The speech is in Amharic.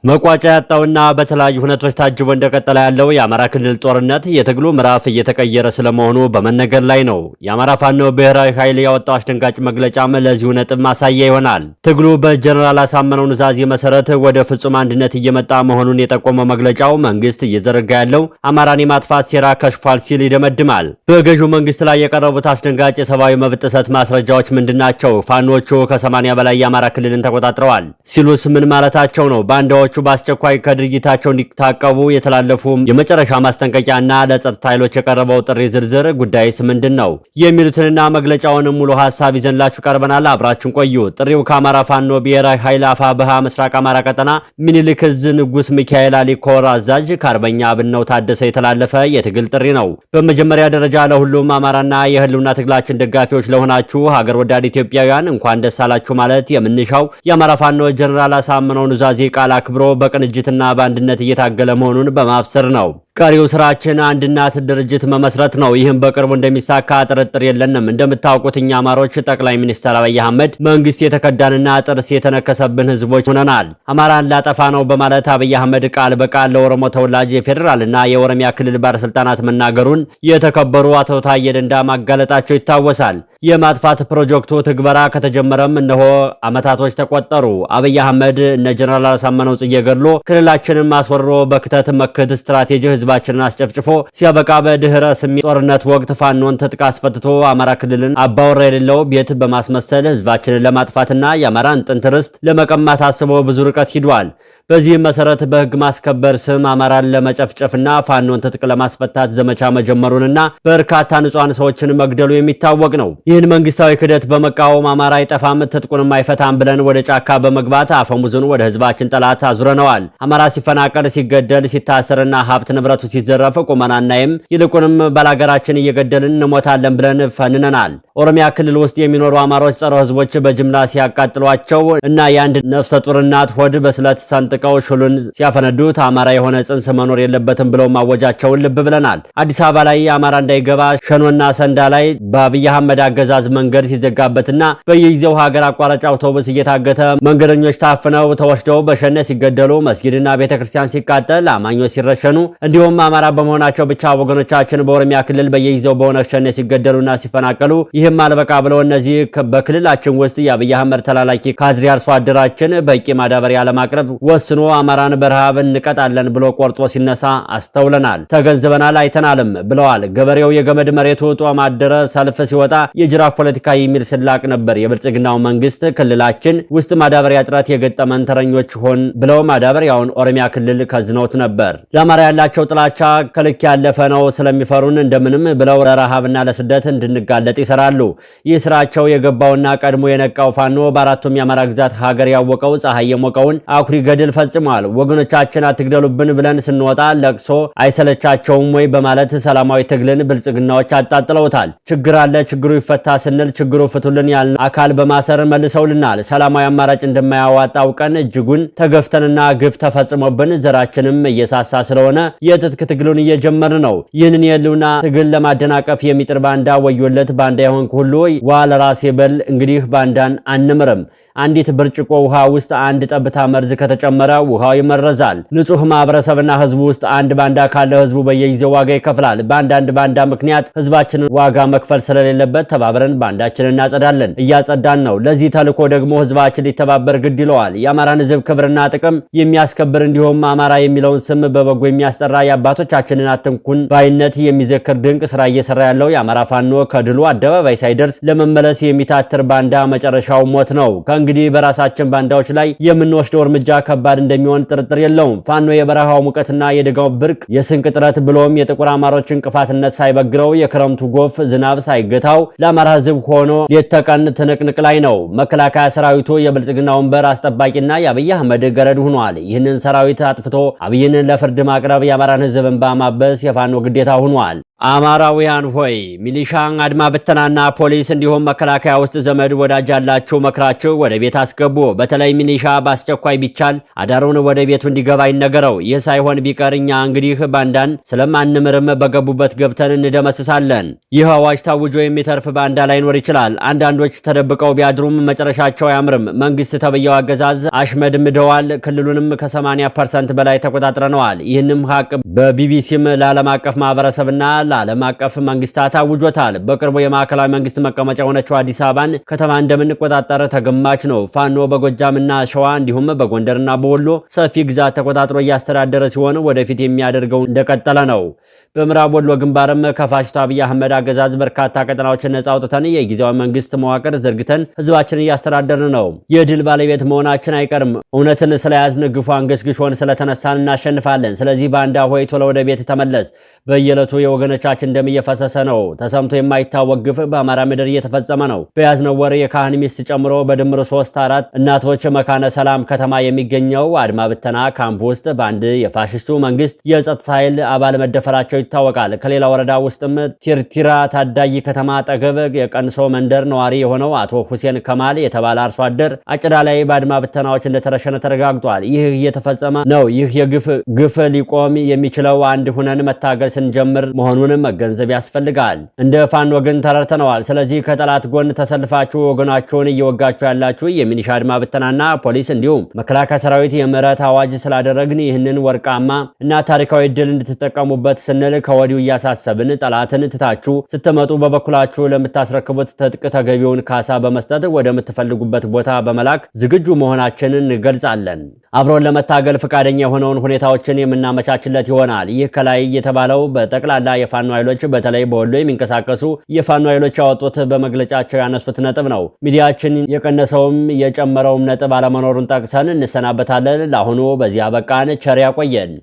መቋጫ ያጣውና በተለያዩ ሁነቶች ታጅቦ እንደቀጠለ ያለው የአማራ ክልል ጦርነት የትግሉ ምዕራፍ እየተቀየረ ስለመሆኑ በመነገር ላይ ነው። የአማራ ፋኖ ብሔራዊ ኃይል ያወጣው አስደንጋጭ መግለጫም ለዚሁ ነጥብ ማሳያ ይሆናል። ትግሉ በጀነራል አሳምነው ኑዛዜ መሰረት ወደ ፍጹም አንድነት እየመጣ መሆኑን የጠቆመው መግለጫው መንግስት እየዘረጋ ያለው አማራን የማጥፋት ሴራ ከሽፏል ሲል ይደመድማል። በገዢው መንግስት ላይ የቀረቡት አስደንጋጭ የሰብአዊ መብት ጥሰት ማስረጃዎች ምንድናቸው? ፋኖቹ ከ80 በላይ የአማራ ክልልን ተቆጣጥረዋል ሲሉስ ምን ማለታቸው ነው? ባንዳዎቹ በአስቸኳይ ከድርጊታቸው እንዲታቀቡ የተላለፉ የመጨረሻ ማስጠንቀቂያና ለጸጥታ ኃይሎች የቀረበው ጥሪ ዝርዝር ጉዳይስ ምንድነው? የሚሉትንና መግለጫውን ሙሉ ሐሳብ ይዘንላችሁ ቀርበናል። አብራችሁን ቆዩ። ጥሪው ከአማራ ፋኖ ብሔራዊ ኃይል አፋብኃ ምስራቅ አማራ ቀጠና ምኒልክ ዕዝ ንጉስ ሚካኤል አሊ ኮር አዛዥ ከአርበኛ አብነው ታደሰ የተላለፈ የትግል ጥሪ ነው። በመጀመሪያ ደረጃ ለሁሉም አማራና የህልውና ትግላችን ደጋፊዎች ለሆናችሁ ሀገር ወዳድ ኢትዮጵያውያን እንኳን ደስ አላችሁ ማለት የምንሻው የአማራ ፋኖ ጀነራል አሳምነው ኑዛዜ ቃል አክብሮ በቅንጅትና በአንድነት እየታገለ መሆኑን በማብሰር ነው። ቀሪው ስራችን አንድ እናት ድርጅት መመስረት ነው። ይህም በቅርቡ እንደሚሳካ ጥርጥር የለንም። እንደምታውቁት እኛ አማሮች ጠቅላይ ሚኒስትር አብይ አህመድ መንግስት የተከዳንና ጥርስ የተነከሰብን ህዝቦች ሆነናል። አማራን ላጠፋ ነው በማለት አብይ አህመድ ቃል በቃል ለኦሮሞ ተወላጅ የፌዴራልና የኦሮሚያ ክልል ባለስልጣናት መናገሩን የተከበሩ አቶ ታዬ ደንዳ ማጋለጣቸው ይታወሳል። የማጥፋት ፕሮጀክቱ ትግበራ ከተጀመረም እነሆ አመታቶች ተቆጠሩ። አብይ አህመድ እነ ጀነራል አሳምነው ጽጌ ገድሎ ክልላችንን ማስወሮ በክተት መክት ስትራቴጂ ህዝባችንን አስጨፍጭፎ ሲያበቃ በድህረ ሰሜን ጦርነት ወቅት ፋኖን ትጥቅ አስፈትቶ አማራ ክልልን አባወራ የሌለው ቤት በማስመሰል ህዝባችንን ለማጥፋትና የአማራን ጥንት ርስት ለመቀማት አስቦ ብዙ ርቀት ሂዷል። በዚህም መሰረት በህግ ማስከበር ስም አማራን ለመጨፍጨፍና ፋኖን ትጥቅ ለማስፈታት ዘመቻ መጀመሩንና በርካታ ንጹሃን ሰዎችን መግደሉ የሚታወቅ ነው። ይህን መንግስታዊ ክደት በመቃወም አማራ አይጠፋም ትጥቁንም አይፈታም ብለን ወደ ጫካ በመግባት አፈሙዙን ወደ ህዝባችን ጠላት አዙረነዋል። አማራ ሲፈናቀል፣ ሲገደል፣ ሲታሰርና ሀብት ንብረቱ ሲዘረፍ ቁመናናይም ይልቁንም ባላገራችን እየገደልን እንሞታለን ብለን ፈንነናል። ኦሮሚያ ክልል ውስጥ የሚኖሩ አማሮች ጸረ ህዝቦች በጅምላ ሲያቃጥሏቸው እና የአንድ ነፍሰ ጡር እናት ሆድ በስለት ሰንጥቀው ሹሉን ሲያፈነዱት አማራ የሆነ ጽንስ መኖር የለበትም ብለው ማወጃቸውን ልብ ብለናል። አዲስ አበባ ላይ አማራ እንዳይገባ ሸኖና ሰንዳ ላይ በአብይ አህመድ አገዛዝ መንገድ ሲዘጋበትና በየጊዜው ሀገር አቋራጭ አውቶቡስ እየታገተ መንገደኞች ታፍነው ተወስደው በሸነ ሲገደሉ፣ መስጊድና ቤተክርስቲያን ሲቃጠል፣ አማኞች ሲረሸኑ እንዲሁም አማራ በመሆናቸው ብቻ ወገኖቻችን በኦሮሚያ ክልል በየጊዜው በኦነግ ሸኔ ሲገደሉና ሲፈናቀሉ ይህም አልበቃ ብለው እነዚህ በክልላችን ውስጥ የአብይ አህመድ ተላላኪ ካድሬ አርሶ አደራችን በቂ ማዳበሪያ ለማቅረብ ወስኖ አማራን በረሃብ እንቀጣለን ብሎ ቆርጦ ሲነሳ አስተውለናል፣ ተገንዝበናል፣ አይተናልም ብለዋል። ገበሬው የገመድ መሬቱ ጦም አደረ ሰልፍ ሲወጣ የጅራፍ ፖለቲካ የሚል ስላቅ ነበር። የብልጽግናው መንግስት ክልላችን ውስጥ ማዳበሪያ እጥረት የገጠመን ተረኞች ሆን ብለው ማዳበሪያውን ኦሮሚያ ክልል ከዝነውት ነበር። ለአማራ ያላቸው ጥላቻ ከልክ ያለፈ ነው። ስለሚፈሩን እንደምንም ብለው ለረሃብና ለስደት እንድንጋለጥ ይሰራሉ። ይህ ስራቸው የገባውና ቀድሞ የነቃው ፋኖ በአራቱም የአማራ ግዛት ሀገር ያወቀው ፀሐይ የሞቀውን አኩሪ ገድል ፈጽሟል። ወገኖቻችን አትግደሉብን ብለን ስንወጣ ለቅሶ አይሰለቻቸውም ወይ በማለት ሰላማዊ ትግልን ብልጽግናዎች አጣጥለውታል። ችግር አለ ችግሩ ይፈታ ስንል ችግሩ ፍቱልን ያልን አካል በማሰር መልሰውልናል። ሰላማዊ አማራጭ እንደማያዋጣ አውቀን እጅጉን ተገፍተንና ግፍ ተፈጽሞብን ዘራችንም እየሳሳ ስለሆነ የትጥቅ ትግሉን እየጀመርን ነው። ይህንን የህልውና ትግል ለማደናቀፍ የሚጥር ባንዳ ወዮለት። ባንዳ የሆንክ ሁሉ ዋ ለራሴ በል። እንግዲህ ባንዳን አንምርም። አንዲት ብርጭቆ ውሃ ውስጥ አንድ ጠብታ መርዝ ከተጨመረ ውሃው ይመረዛል። ንጹህ ማህበረሰብና ህዝቡ ውስጥ አንድ ባንዳ ካለ ህዝቡ በየጊዜው ዋጋ ይከፍላል። በአንዳንድ ባንዳ ምክንያት ህዝባችንን ዋጋ መክፈል ስለሌለበት ተባብረን ባንዳችንን እናጸዳለን፣ እያጸዳን ነው። ለዚህ ተልዕኮ ደግሞ ህዝባችን ሊተባበር ግድ ይለዋል። የአማራን ህዝብ ክብርና ጥቅም የሚያስከብር እንዲሁም አማራ የሚለውን ስም በበጎ የሚያስጠራ የአባቶቻችንን አትንኩን ባይነት የሚዘክር ድንቅ ስራ እየሰራ ያለው የአማራ ፋኖ ከድሉ አደባባይ ሳይደርስ ለመመለስ የሚታትር ባንዳ መጨረሻው ሞት ነው። እንግዲህ በራሳችን ባንዳዎች ላይ የምንወስደው እርምጃ ከባድ እንደሚሆን ጥርጥር የለውም። ፋኖ የበረሃው ሙቀትና የደጋው ብርቅ የስንቅ ጥረት ብሎም የጥቁር አማሮች እንቅፋትነት ሳይበግረው የክረምቱ ጎፍ ዝናብ ሳይገታው ለአማራ ህዝብ ሆኖ ሌት ተቀን ትንቅንቅ ላይ ነው። መከላከያ ሰራዊቱ የብልጽግናው ወንበር አስጠባቂና የአብይ አህመድ ገረድ ሆኗል። ይህንን ሰራዊት አጥፍቶ አብይን ለፍርድ ማቅረብ የአማራን ህዝብ እንባ ማበስ የፋኖ ግዴታ ሆኗል። አማራውያን ሆይ ሚሊሻ፣ አድማ ብተናና ፖሊስ እንዲሁም መከላከያ ውስጥ ዘመድ ወዳጅ ያላችሁ መክራችሁ ወደ ቤት አስገቡ። በተለይ ሚሊሻ በአስቸኳይ ቢቻል አዳሩን ወደ ቤቱ እንዲገባ ይነገረው። ይህ ሳይሆን ቢቀር እኛ እንግዲህ ባንዳን ስለማንምርም በገቡበት ገብተን እንደመስሳለን። ይህ አዋጅ ታውጆ የሚተርፍ ባንዳ ላይኖር ይችላል። አንዳንዶች ተደብቀው ቢያድሩም መጨረሻቸው አያምርም። መንግስት ተብየው አገዛዝ አሽመድምደዋል። ክልሉንም ከ80% በላይ ተቆጣጥረነዋል። ይህንም ሀቅ በቢቢሲም ለዓለም አቀፍ ማህበረሰብና ለዓለም አቀፍ መንግስታት አውጆታል። በቅርቡ የማዕከላዊ መንግስት መቀመጫ የሆነችው አዲስ አበባን ከተማ እንደምንቆጣጠር ተገማች ነው። ፋኖ በጎጃምና ሸዋ እንዲሁም በጎንደርና በወሎ ሰፊ ግዛት ተቆጣጥሮ እያስተዳደረ ሲሆን ወደፊት የሚያደርገው እንደቀጠለ ነው። በምዕራብ ወሎ ግንባርም ከፋሽስቱ አብይ አህመድ አገዛዝ በርካታ ቀጠናዎችን ነጻ አውጥተን የጊዜያዊ መንግስት መዋቅር ዘርግተን ህዝባችንን እያስተዳደርን ነው። የድል ባለቤት መሆናችን አይቀርም። እውነትን ስለያዝን ግፏን ገስግሾን ስለተነሳን እናሸንፋለን። ስለዚህ ባንዳ ሆይ ቶሎ ወደ ቤት ተመለስ። በየዕለቱ የወገኖቻችን ደም እየፈሰሰ ነው። ተሰምቶ የማይታወቅ ግፍ በአማራ ምድር እየተፈጸመ ነው። በያዝነው ወር የካህን ሚስት ጨምሮ በድምሩ 3-4 እናቶች መካነ ሰላም ከተማ የሚገኘው አድማ ብተና ካምፕ ውስጥ በአንድ የፋሽስቱ መንግስት የጸጥታ ኃይል አባል መደፈራቸው ይታወቃል። ከሌላ ወረዳ ውስጥም ቲርቲራ ታዳይ ከተማ አጠገብ የቀንሶ መንደር ነዋሪ የሆነው አቶ ሁሴን ከማል የተባለ አርሶ አደር አጭዳ ላይ በአድማ ብተናዎች እንደተረሸነ ተረጋግጧል። ይህ እየተፈጸመ ነው። ይህ ግፍ ሊቆም የሚችለው አንድ ሁነን መታገል ስንጀምር መሆኑንም መገንዘብ ያስፈልጋል። እንደ ፋኖ ግን ተረድተነዋል። ስለዚህ ከጠላት ጎን ተሰልፋችሁ ወገናችሁን እየወጋችሁ ያላችሁ የሚኒሻ አድማ ብተናና ፖሊስ እንዲሁም መከላከያ ሰራዊት የምህረት አዋጅ ስላደረግን ይህንን ወርቃማ እና ታሪካዊ ድል እንድትጠቀሙበት ስንል ከወዲሁ እያሳሰብን ጠላትን ትታችሁ ስትመጡ በበኩላችሁ ለምታስረክቡት ትጥቅ ተገቢውን ካሳ በመስጠት ወደምትፈልጉበት ቦታ በመላክ ዝግጁ መሆናችንን እንገልጻለን። አብሮን ለመታገል ፈቃደኛ የሆነውን ሁኔታዎችን የምናመቻችለት ይሆናል። ይህ ከላይ የተባለው በጠቅላላ የፋኖ ኃይሎች በተለይ በወሎ የሚንቀሳቀሱ የፋኖ ኃይሎች ያወጡት በመግለጫቸው ያነሱት ነጥብ ነው። ሚዲያችን የቀነሰውም የጨመረውም ነጥብ አለመኖሩን ጠቅሰን እንሰናበታለን። ለአሁኑ በዚያ በቃን። ቸር ያቆየን።